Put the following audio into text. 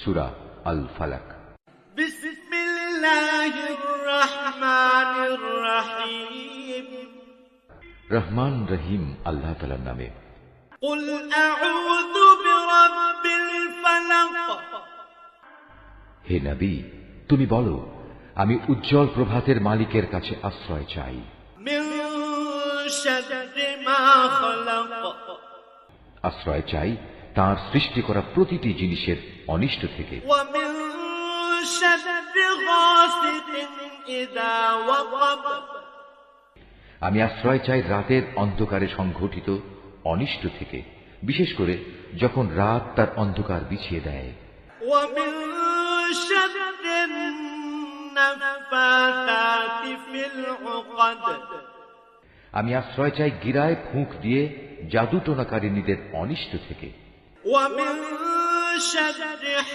সূরা আল ফালাক। বিসমিল্লাহির রহমানির রহিম। রহমান রহিম আল্লাহ তাআলার নামে। কুল আউযু বিরাব্বিল ফালাক। হে নবী, তুমি বলো, আমি উজ্জ্বল প্রভাতের মালিকের কাছে আশ্রয় চাই। মিন শাররি মা খালাক। আশ্রয় চাই তার সৃষ্টি করা প্রতিটি জিনিসের অনিষ্ট থেকে। ওয়া মিন শাররি গাসিকিন ইযা ওয়াকাব। আমি আশ্রয় চাই রাতের অন্ধকারে সংঘটিত অনিষ্ট থেকে, বিশেষ করে যখন রাত তার অন্ধকার বিছিয়ে দেয়। ওয়া মিন শাররিন নাফাসাতি ফিল উকাদ। আমি আশ্রয় চাই গিরায় ফুঁক দিয়ে জাদু টোনাকারিনীদের অনিষ্ট থেকে। ওয়া মিন শাররি